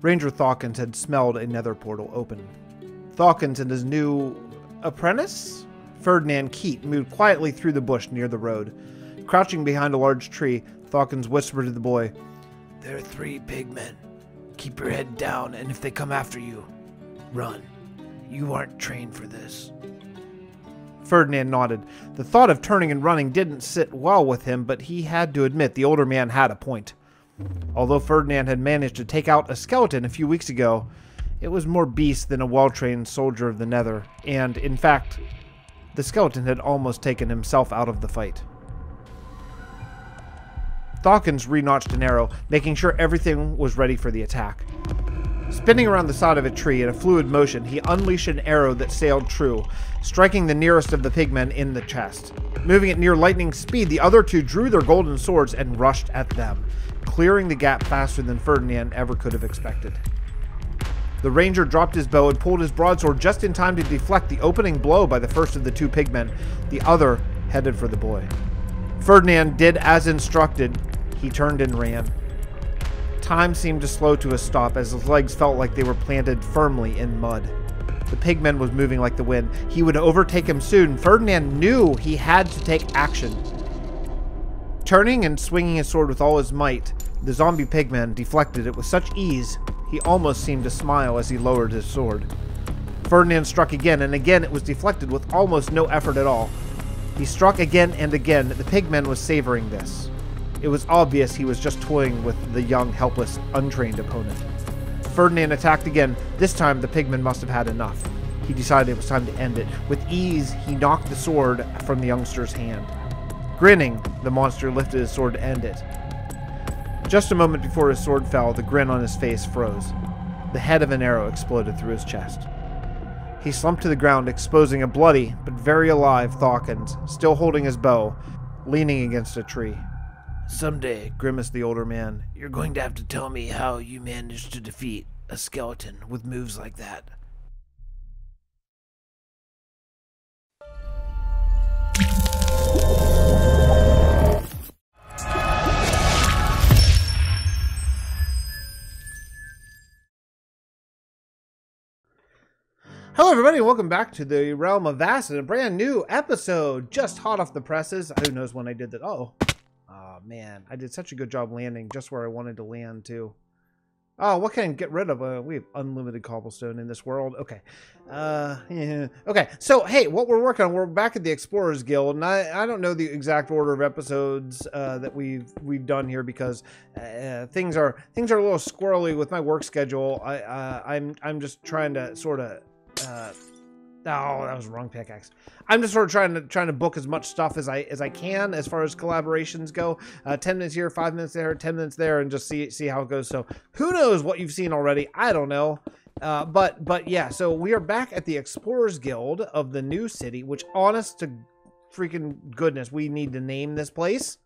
Ranger Thawkins had smelled a nether portal open. Thawkins and his new apprentice, Ferdinand Keat, moved quietly through the bush near the road. Crouching behind a large tree, Thawkins whispered to the boy, "There are 3 pigmen. Keep your head down, and if they come after you, run. You aren't trained for this." Ferdinand nodded. The thought of turning and running didn't sit well with him, but he had to admit the older man had a point. Although Ferdinand had managed to take out a skeleton a few weeks ago, it was more beast than a well-trained soldier of the Nether, and, in fact, the skeleton had almost taken himself out of the fight. Thawkins re-notched an arrow, making sure everything was ready for the attack. Spinning around the side of a tree in a fluid motion, he unleashed an arrow that sailed true, striking the nearest of the pigmen in the chest. Moving at near lightning speed, the other 2 drew their golden swords and rushed at them, clearing the gap faster than Ferdinand ever could have expected. The ranger dropped his bow and pulled his broadsword just in time to deflect the opening blow by the first of the 2 pigmen. The other headed for the boy. Ferdinand did as instructed. He turned and ran. Time seemed to slow to a stop as his legs felt like they were planted firmly in mud. The pigman was moving like the wind. He would overtake him soon. Ferdinand knew he had to take action. Turning and swinging his sword with all his might, the zombie pigman deflected it with such ease he almost seemed to smile as he lowered his sword. Ferdinand struck again, and again it was deflected with almost no effort at all. He struck again and again. The pigman was savoring this. It was obvious he was just toying with the young, helpless, untrained opponent. Ferdinand attacked again. This time, the pigman must have had enough. He decided it was time to end it. With ease, he knocked the sword from the youngster's hand. Grinning, the monster lifted his sword to end it. Just a moment before his sword fell, the grin on his face froze. The head of an arrow exploded through his chest. He slumped to the ground, exposing a bloody, but very alive Thawkins, still holding his bow, leaning against a tree. "Someday," grimaced the older man, "you're going to have to tell me how you managed to defeat a skeleton with moves like that." Hello everybody, welcome back to the Realm of Vasten, a brand new episode, just hot off the presses. Who knows when I did that? Oh man, I did such a good job landing just where I wanted to land too. Oh, what can I get rid of? We have unlimited cobblestone in this world. Okay. Yeah. Okay, so hey, what we're working on, we're back at the Explorers Guild, and I don't know the exact order of episodes that we've done here because things are a little squirrely with my work schedule. I'm just trying to sort of oh, that was the wrong pickaxe. I'm just sort of trying to book as much stuff as I can as far as collaborations go. 10 minutes here, 5 minutes there, 10 minutes there, and just see how it goes. So who knows what you've seen already? I don't know. But yeah, so we are back at the Explorers Guild of the new city, which, honest to freaking goodness, we need to name this place.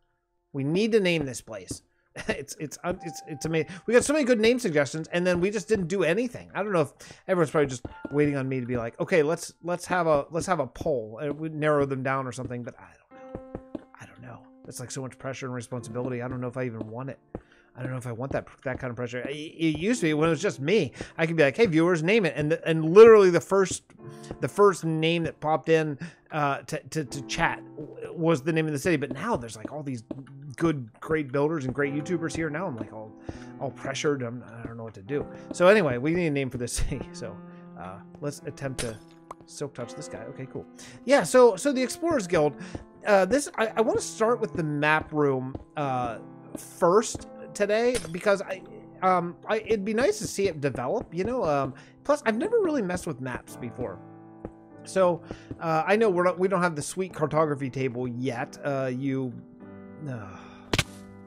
We need to name this place. It's amazing. We got so many good name suggestions, and then we just didn't do anything. I don't know if everyone's probably just waiting on me to be like, okay, let's have a poll and we narrow them down or something. But I don't know. It's like so much pressure and responsibility. I don't know if I even want it. I don't know if I want that kind of pressure. It used to be when it was just me. I could be like, hey, viewers, name it, and literally the first name that popped in to chat was the name of the city. But now there's like all these great builders and great YouTubers here. Now I'm like all pressured. I don't know what to do. So anyway, we need a name for this city. So let's attempt to silk touch this guy. Okay, cool. Yeah. So the Explorers Guild. I want to start with the map room first today because it'd be nice to see it develop, you know. Plus, I've never really messed with maps before, so I know we don't have the sweet cartography table yet.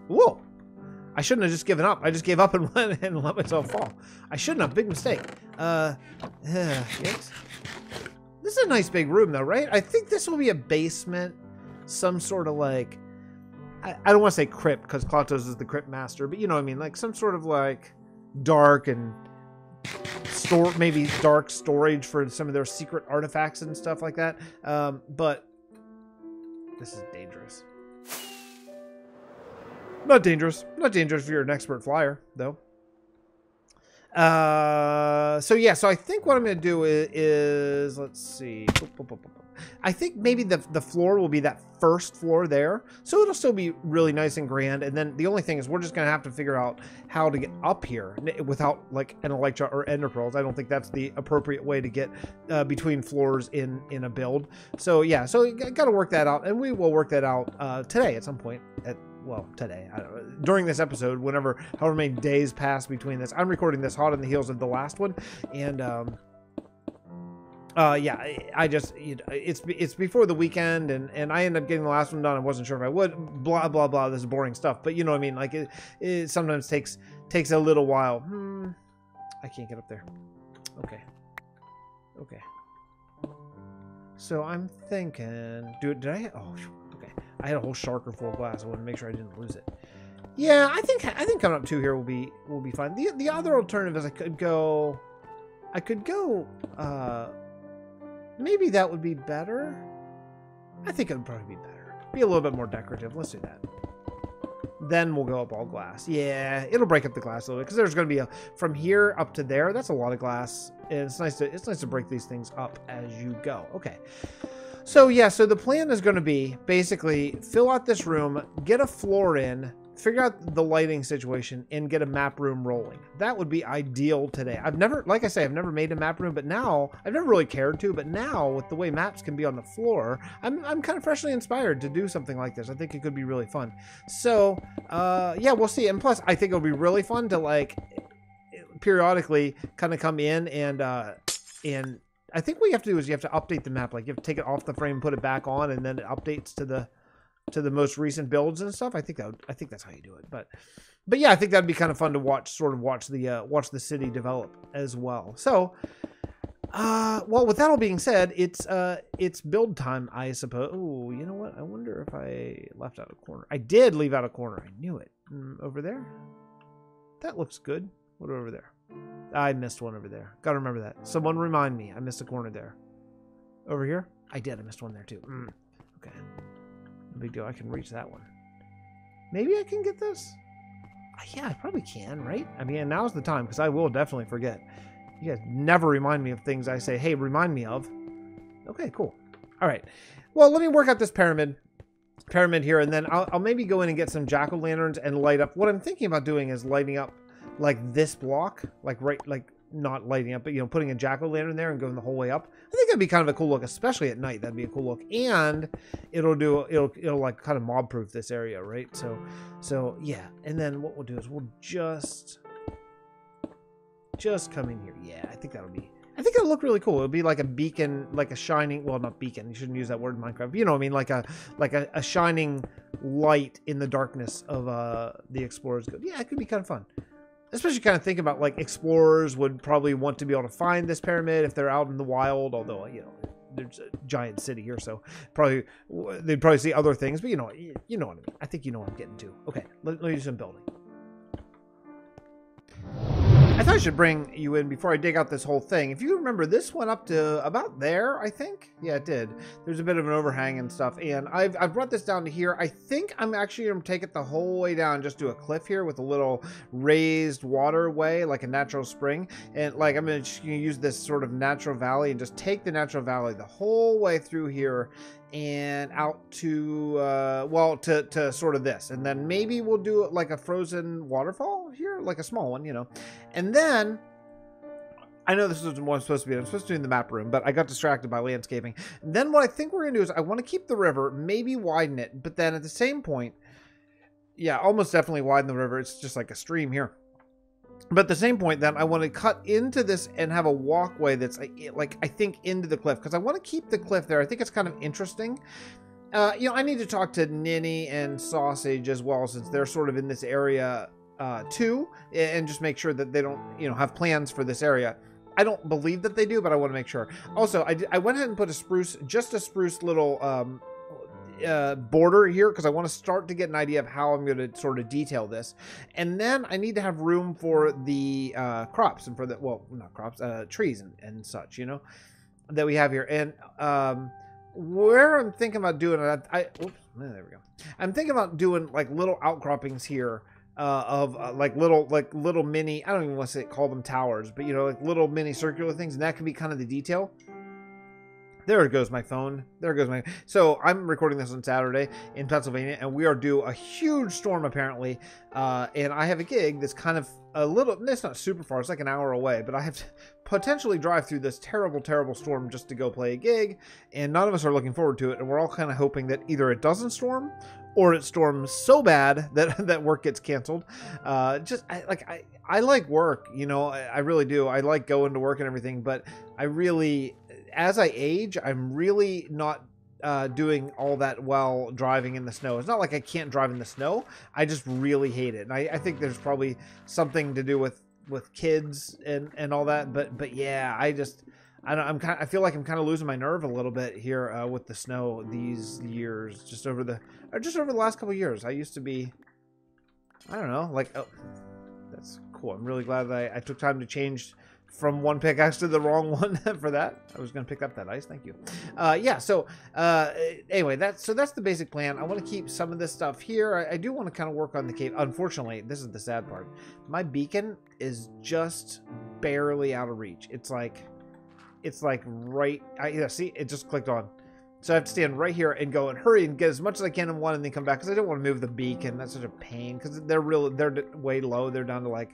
Whoa! I shouldn't have just given up. I just gave up and went and let myself fall. I shouldn't have. Big mistake. Yes. This is a nice big room, though, right? I think this will be a basement, some sort of like. I don't want to say crypt because Klautos is the crypt master, but you know what I mean, like some sort of like dark and maybe dark storage for some of their secret artifacts and stuff like that. But this is dangerous. Not dangerous if you're an expert flyer, though. So yeah, so I think what I'm going to do is let's see. I think maybe the floor will be that first floor there. So it'll still be really nice and grand. And then the only thing is we're just going to have to figure out how to get up here without like an Elytra or ender pearls. I don't think that's the appropriate way to get between floors in a build. So yeah, so you got to work that out. And we will work that out today at some point. Well, today, I don't know, during this episode, however many days pass between this. I'm recording this hot on the heels of the last one, and yeah, I just, it's before the weekend, and I ended up getting the last one done. I wasn't sure if I would. Blah blah blah. This is boring stuff, but you know what I mean. Like it sometimes takes a little while. I can't get up there. Okay. So I'm thinking, did I? Oh. I had a whole sharker full of glass. I wanted to make sure I didn't lose it. Yeah, I think coming up 2 here will be fine. The other alternative is I could go maybe that would be better. I think it would probably be better. Be a little bit more decorative. Let's do that. Then we'll go up all glass. Yeah, it'll break up the glass a little bit because there's going to be from here up to there. That's a lot of glass, and it's nice to break these things up as you go. Okay. So yeah, so the plan is going to be basically fill out this room, get a floor in, figure out the lighting situation, and get a map room rolling. That would be ideal today. Like I say, I've never made a map room, but now I've never really cared to. But now with the way maps can be on the floor, I'm kind of freshly inspired to do something like this. I think it could be really fun. So yeah, we'll see. And plus, I think it'll be really fun to like periodically kind of come in and I think what you have to do is you have to update the map. Like you have to take it off the frame, put it back on, and then it updates to the most recent builds and stuff. I think that's how you do it. But yeah, I think that'd be kind of fun to watch the city develop as well. So, well, with that all being said, it's build time, I suppose. Oh, you know what? I wonder if I left out a corner. I did leave out a corner. I knew it. Over there. That looks good. What over there? I missed one over there. Gotta remember that. Someone remind me. I missed a corner there. Over here? I did. I missed one there too. Okay. No big deal. I can reach that one. Maybe I can get this? Yeah, I probably can, right? I mean, now's the time because I will definitely forget. You guys never remind me of things I say, hey, remind me of. Okay, cool. All right. Well, let me work out this pyramid here, and then I'll maybe go in and get some jack-o'-lanterns and light up. What I'm thinking about doing is lighting up like this block, like not lighting up, but you know, putting a jack-o'-lantern there and going the whole way up. I think that'd be kind of a cool look, especially at night. That'd be a cool look, and it'll like kind of mob-proof this area, right? So yeah. And then what we'll do is we'll just come in here. Yeah, I think it'll look really cool. It'll be like a beacon, like a shining. Well, not beacon. You shouldn't use that word in Minecraft. But you know what I mean? Like a shining light in the darkness of the explorer's guild. Yeah, it could be kind of fun. Especially kind of think about like explorers would probably want to be able to find this pyramid if they're out in the wild, although, you know, there's a giant city here, so they'd probably see other things, but you know what I mean. I think you know what I'm getting to. Okay, let me do some building. I thought I should bring you in before I dig out this whole thing. If you remember, this went up to about there, I think. Yeah, it did. There's a bit of an overhang and stuff, and I've brought this down to here. I think I'm actually going to take it the whole way down, just do a cliff here with a little raised waterway, like a natural spring, and like I'm going to use this sort of natural valley and just take the natural valley the whole way through here and out to well, to sort of this, and then maybe we'll do like a frozen waterfall here, like a small one, you know. And then I know this is what I'm supposed to be. I'm supposed to do in the map room, but I got distracted by landscaping. And then what I think we're gonna do is I want to keep the river, maybe widen it, but then at the same point, yeah, almost definitely widen the river. It's just like a stream here. But at the same point, then I want to cut into this and have a walkway that's like I think into the cliff, because I want to keep the cliff there. I think it's kind of interesting. You know, I need to talk to Ninny and Sausage as well, since they're sort of in this area too, and just make sure that they don't, you know, have plans for this area. I don't believe that they do, but I want to make sure. Also, I went ahead and put just a spruce little border here because I want to start to get an idea of how I'm going to sort of detail this. And then I need to have room for the crops and for the, well, not crops, trees and such, you know, that we have here. And where I'm thinking about doing it, oops, there we go. I'm thinking about doing like little outcroppings here like little mini, I don't even want to call them towers, but you know, like little mini circular things, and that can be kind of the detail. There goes my phone. There goes my... So I'm recording this on Saturday in Pennsylvania, and we are due a huge storm apparently. And I have a gig that's kind of a little... It's not super far. It's like an hour away, but I have to potentially drive through this terrible, terrible storm just to go play a gig. And none of us are looking forward to it. And we're all kind of hoping that either it doesn't storm or it storms so bad that that work gets canceled. I like work, you know, I really do. I like going to work and everything, but I really... As I age, I'm really not doing all that well driving in the snow. It's not like I can't drive in the snow. I just really hate it. And I think there's probably something to do with kids and all that. But yeah, I feel like I'm kind of losing my nerve a little bit here with the snow these years, just over the last couple of years. I used to be, I don't know, like, oh, that's cool. I'm really glad that I took time to change from one pickaxe to the wrong one for that. I was going to pick up that ice. Thank you. Yeah. So anyway, that's the basic plan. I want to keep some of this stuff here. I do want to kind of work on the cave. Unfortunately, this is the sad part. My beacon is just barely out of reach. It's like right. Yeah. See, it just clicked on. So I have to stand right here and go and hurry and get as much as I can in one and then come back because I don't want to move the beacon. That's such a pain because they're way low. They're down to like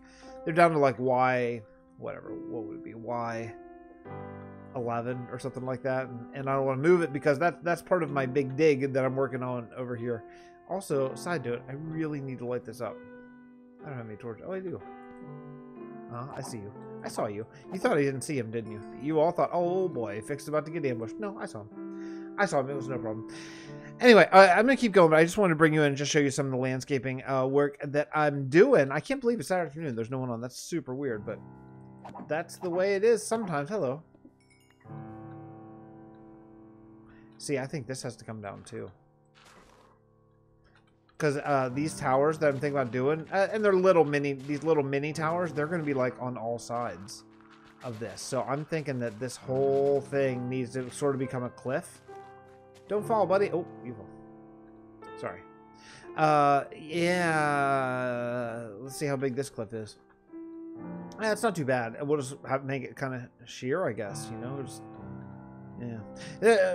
Y. Whatever, what would it be, Y11 or something like that, and I don't want to move it because that's part of my big dig that I'm working on over here. Also, side note, I really need to light this up. I don't have any torches. Oh, I do. I see you. I saw you. You thought I didn't see him, didn't you? You all thought, oh boy, Fixxitt about to get ambushed. No, I saw him. It was no problem. Anyway, I'm going to keep going, but I just wanted to bring you in and just show you some of the landscaping work that I'm doing. I can't believe it's Saturday afternoon. There's no one on. That's super weird, but that's the way it is sometimes. Hello. See, I think this has to come down too. Because these towers that I'm thinking about doing, and they're these little mini towers, they're going to be like on all sides of this. So I'm thinking that this whole thing needs to sort of become a cliff. Don't fall, buddy. Oh, you fall. Sorry. Yeah. Let's see how big this cliff is. It's not too bad. We'll just make it kind of sheer, I guess. You know, just yeah.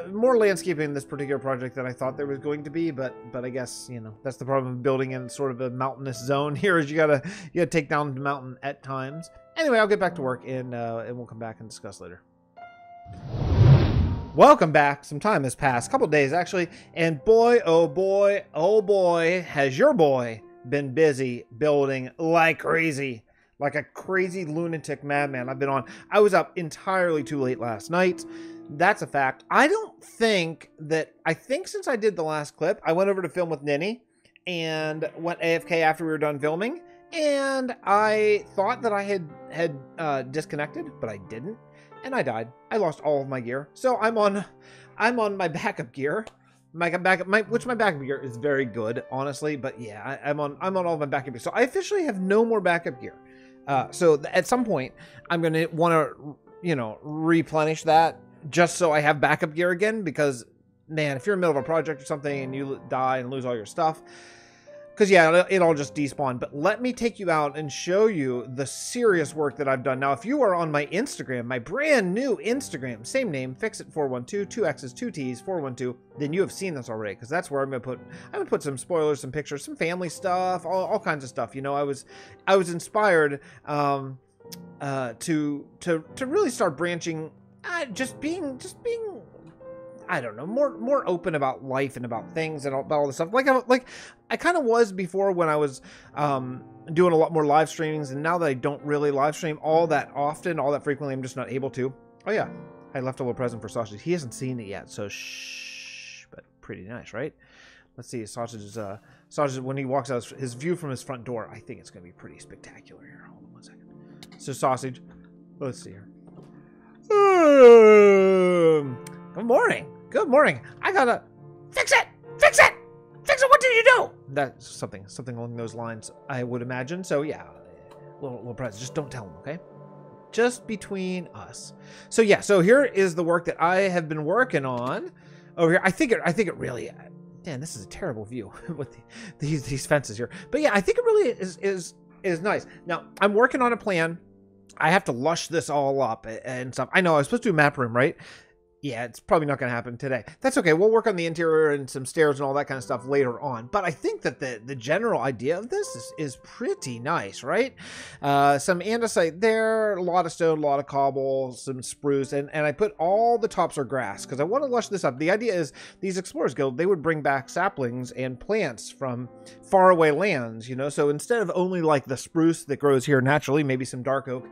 More landscaping in this particular project than I thought there was going to be, but I guess, you know, that's the problem of building in sort of a mountainous zone here. Is you gotta take down the mountain at times. Anyway, I'll get back to work and we'll come back and discuss later. Welcome back. Some time has passed, a couple days actually, and boy, oh boy, has your boy been busy building like crazy. Like a crazy lunatic madman. I was up entirely too late last night. That's a fact. I think since I did the last clip, I went over to film with Ninny and went AFK after we were done filming. And I thought that I had disconnected, but I didn't. And I died. I lost all of my gear. So I'm on my backup gear. My backup gear is very good, honestly. But yeah, I'm on all of my backup gear. So I officially have no more backup gear. So at some point, I'm going to want to, you know, replenish that just so I have backup gear again. Because, man, if you're in the middle of a project or something and you die and lose all your stuff, because, yeah, it all just despawned. But let me take you out and show you the serious work that I've done. Now, if you are on my Instagram, my brand new Instagram, same name, Fixxitt412, 2 X's, 2 T's, 412, then you have seen this already. Because that's where I'm going to put some spoilers, some pictures, some family stuff, all kinds of stuff. You know, I was inspired to really start branching, just being I don't know, more open about life and about things and about all this stuff. Like I kind of was before when I was doing a lot more live streamings, and now that I don't really live stream all that often, all that frequently, I'm just not able to. Oh yeah, I left a little present for Sausage. He hasn't seen it yet, so shh. But pretty nice, right? Let's see, Sausage when he walks out, his view from his front door. I think it's gonna be pretty spectacular here. Hold on one second. So Sausage, let's see here. Good morning. Good morning. I gotta fix it. What did you do? That's something along those lines, I would imagine. So yeah, little present. Just don't tell him, okay? Just between us. So yeah. So here is the work that I have been working on over here. I think it really Man, this is a terrible view with these fences here. But yeah, I think it really is nice. Now, I'm working on a plan. I have to lush this all up and stuff. I know I was supposed to do a map room, right? Yeah, it's probably not going to happen today. That's okay. We'll work on the interior and some stairs and all that kind of stuff later on. But I think that the general idea of this is pretty nice, right? Some andesite there, a lot of stone, a lot of cobble, some spruce, and I put all the tops are grass because I want to lush this up. The idea is these Explorers Guild, they would bring back saplings and plants from faraway lands, you know? So instead of only like the spruce that grows here naturally, maybe some dark oak,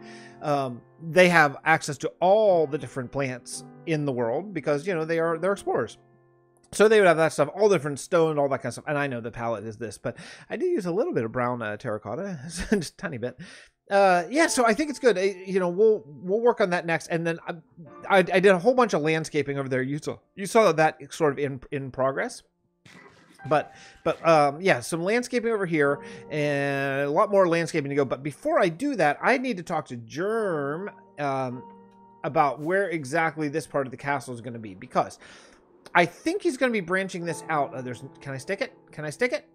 they have access to all the different plants in the world because, you know, they're explorers. So they would have that stuff, all different stone, all that kind of stuff. And I know the palette is this, but I do use a little bit of brown terracotta, just a tiny bit. Yeah, so I think it's good. You know, we'll work on that next. And then I did a whole bunch of landscaping over there. You saw that sort of in progress. But yeah, some landscaping over here and a lot more landscaping to go. But before I do that, I need to talk to Germ about where exactly this part of the castle is going to be, because I think he's going to be branching this out. Can I stick it? Can I stick it?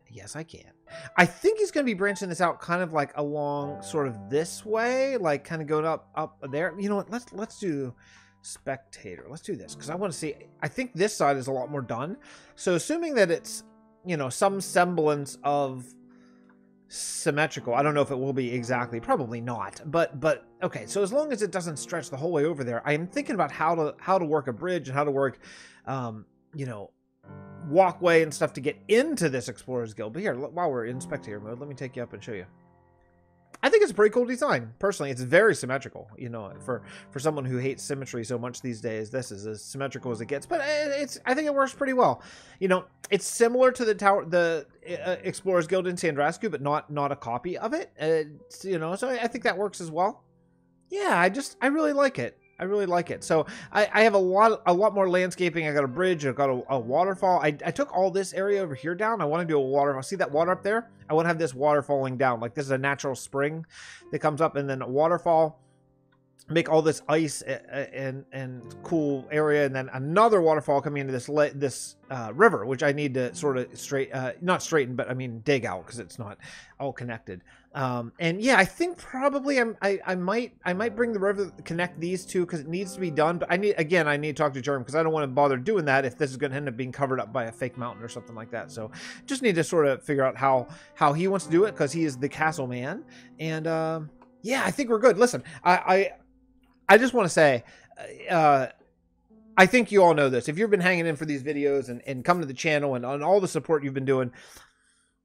Yes, I can. I think he's going to be branching this out kind of like along sort of this way, like kind of going up there. You know what? Let's do spectator. Let's do this because I want to see. I think this side is a lot more done. So assuming that it's, you know, some semblance of symmetrical. I don't know if it will be exactly, probably not, but okay. So as long as it doesn't stretch the whole way over there, I'm thinking about how to work a bridge and how to work, you know, walkway and stuff to get into this Explorers Guild. But here, while we're in spectator mode, let me take you up and show you. I think it's a pretty cool design. Personally, it's very symmetrical. You know, for someone who hates symmetry so much these days, this is as symmetrical as it gets. But I think it works pretty well. You know, it's similar to the Explorers Guild in Sandrascu, but not a copy of it. You know, so I think that works as well. Yeah, I really like it. I really like it. So I have a lot more landscaping. I got a bridge. I've got a waterfall. I took all this area over here down. I want to do a waterfall. See that water up there? I want to have this water falling down. Like this is a natural spring that comes up and then a waterfall. Make all this ice and cool area, and then another waterfall coming into this river, which I need to sort of not straighten, but I mean dig out because it's not all connected. And yeah, I think probably I might bring the river, connect these two because it needs to be done. But I need to talk to Jerm because I don't want to bother doing that if this is going to end up being covered up by a fake mountain or something like that. So just need to sort of figure out how he wants to do it because he is the castle man. And yeah, I think we're good. Listen, I just want to say, I think you all know this. If you've been hanging in for these videos and come to the channel and on all the support you've been doing,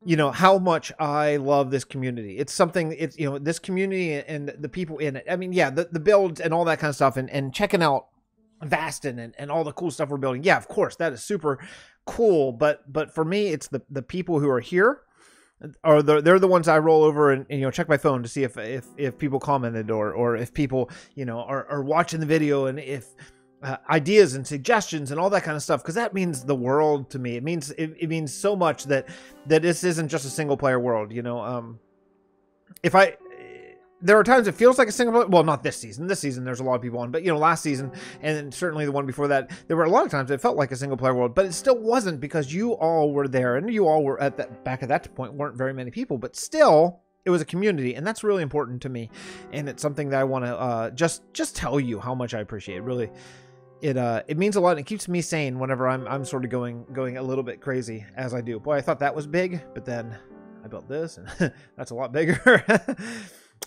you know how much I love this community. It's something, it's, you know, this community and the people in it. I mean, yeah, the builds and all that kind of stuff and checking out Vasten and all the cool stuff we're building. Yeah, of course, that is super cool. But for me, it's the people who are here. Or they're the ones I roll over and you know check my phone to see if people commented or if people you know are watching the video and if ideas and suggestions and all that kind of stuff, because that means the world to me. It means so much that this isn't just a single player world. You know, there are times it feels like a single player. Well, not this season. This season there's a lot of people on, but you know, last season and certainly the one before that, there were a lot of times it felt like a single player world, but it still wasn't because you all were there and you all were at that back at that point weren't very many people, but still it was a community, and that's really important to me, and it's something that I want to just tell you how much I appreciate. Really, it means a lot, and it keeps me sane whenever I'm sort of going a little bit crazy as I do. Boy, I thought that was big, but then I built this, and that's a lot bigger.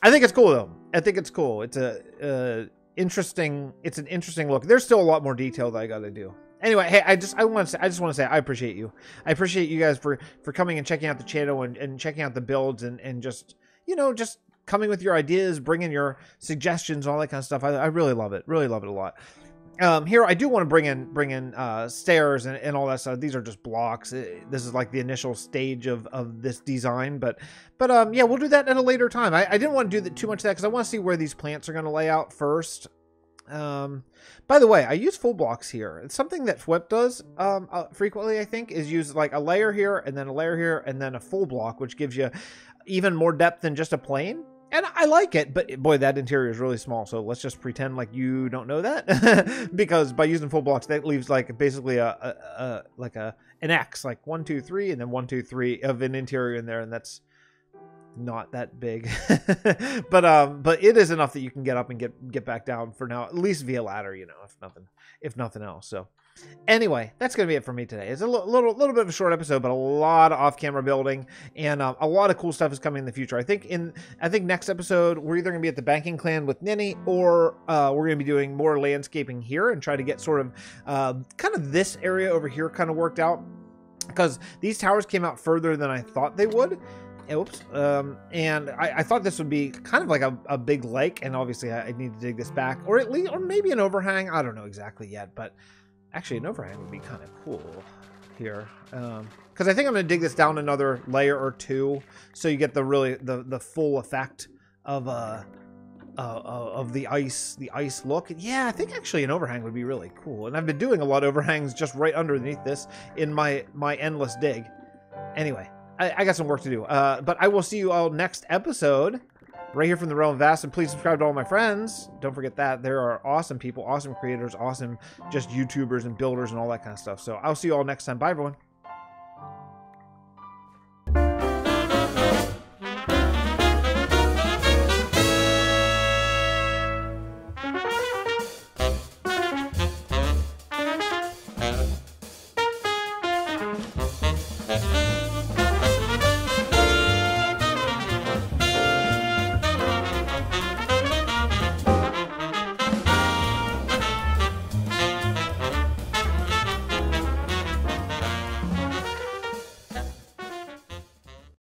I think it's cool though. I think it's cool. It's an interesting look. There's still a lot more detail that I got to do. Anyway, hey, I just want to say I appreciate you. I appreciate you guys for coming and checking out the channel and checking out the builds and just, you know, just coming with your ideas, bringing your suggestions, all that kind of stuff. I really love it. Really love it a lot. Here I do want to bring in stairs and all that stuff. These are just blocks. This is like the initial stage of this design, but yeah, we'll do that at a later time. I didn't want to do too much of that because I want to see where these plants are going to lay out first. By the way, I use full blocks here. It's something that FWhip does frequently, I think, is use like a layer here and then a layer here and then a full block, which gives you even more depth than just a plane. And I like it, but boy, that interior is really small. So let's just pretend like you don't know that, because by using full blocks, that leaves like basically an X, like 1, 2, 3, and then 1, 2, 3 of an interior in there, and that's not that big. but it is enough that you can get up and get back down for now, at least via ladder, you know, if nothing else. So anyway, that's going to be it for me today. It's a little bit of a short episode, but a lot of off-camera building, and a lot of cool stuff is coming in the future. I think next episode, we're either going to be at the banking clan with Ninny, or we're going to be doing more landscaping here and try to get sort of kind of this area over here kind of worked out, because these towers came out further than I thought they would. Oops. And I thought this would be kind of like a big lake, and obviously I need to dig this back, or at least, or maybe an overhang. I don't know exactly yet, but actually an overhang would be kind of cool here. Because I think I'm going to dig this down another layer or two, so you get the full effect of the ice look. Yeah, I think actually an overhang would be really cool, and I've been doing a lot of overhangs just right underneath this in my endless dig. Anyway, I got some work to do, but I will see you all next episode right here from the Realm of Vasten. Please subscribe to all my friends. Don't forget that. There are awesome people, awesome creators, awesome just YouTubers and builders and all that kind of stuff. So I'll see you all next time. Bye, everyone.